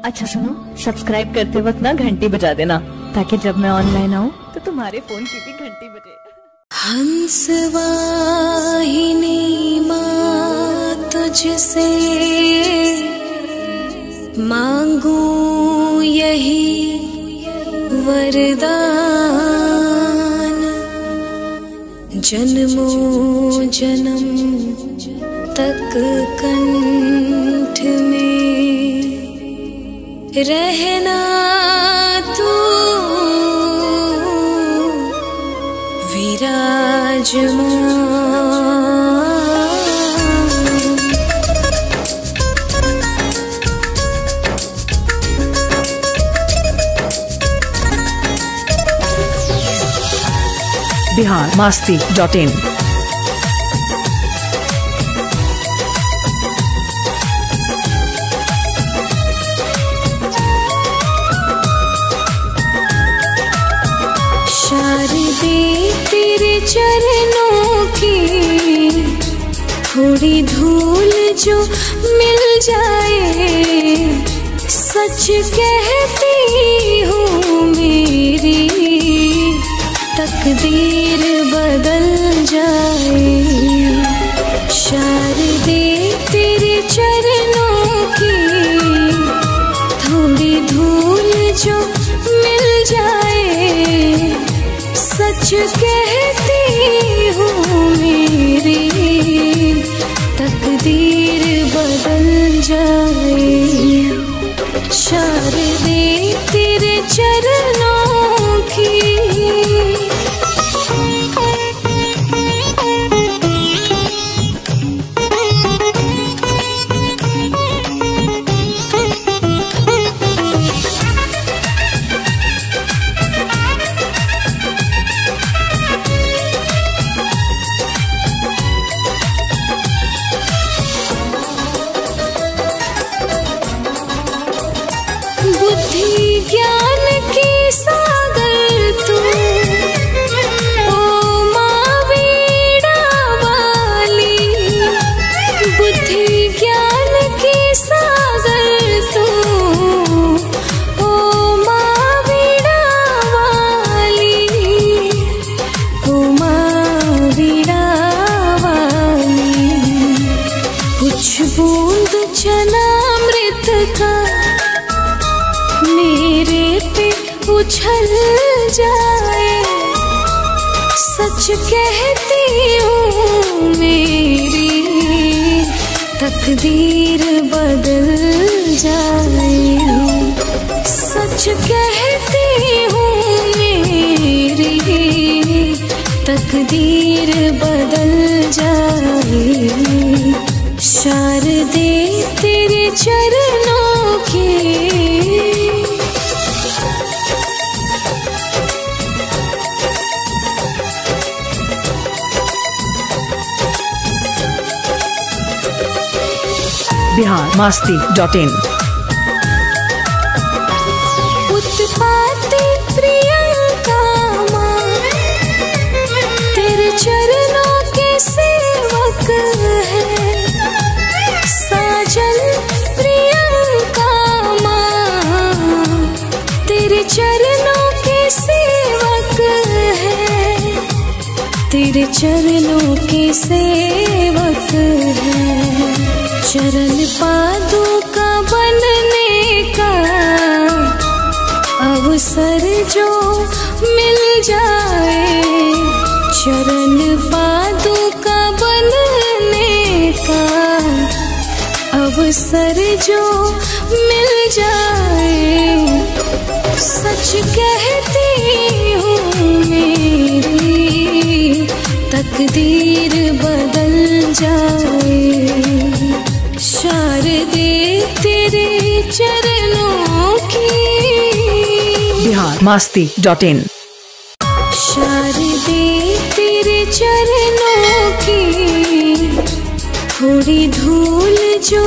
अच्छा सुनो, सब्सक्राइब करते वक्त ना घंटी बजा देना, ताकि जब मैं ऑनलाइन आऊँ तो तुम्हारे फोन की भी घंटी बजे। हंसवाहिनी माँ तुझसे मांगू यही वरदान, जन्मों जन्म तक कंठ में रहना तू विराजमान। biharmasti.in। शारदे तेरे चरणों की थोड़ी धूल जो मिल जाए, सच कहती हूँ मेरी तकदीर बदल जाए। शारदे तेरे चरणों की थोड़ी धूल जो मिल जाए, सच कहती हूँ मेरी तकदीर बदल जाए। शारदे तेरे चरणों की। बुद्धि ज्ञान की सागर तू, ओ माँ वीणा वाली। बुद्धि ज्ञान की सागर तू, ओ माँ वीणा वाली। ओ माँ वीणा वाली। कुछ बूंद चनामृत का मेरे पे उछल जाए, सच कहती हूँ मेरी तकदीर बदल जाए। सच कहती हूँ मेरी तकदीर बदल जाए। शारदे तेरे चरणों की। biharmasti.in। उत्पाती प्रियंका माँ तेरे चरणों के सेवक है। साजन प्रियंका माँ तेरे चरणों के सेवक है। तेरे चरणों के सेवक है। चरण पादुका बनने का अवसर जो मिल जाए, चरण पादुका बनने का अवसर जो मिल जाए, सच कहती हूँ मेरी तकदीर बदल जाए। शारदे तेरे चरणों की। biharmasti.in। शारदे तेरे चरणों की थोड़ी धूल जो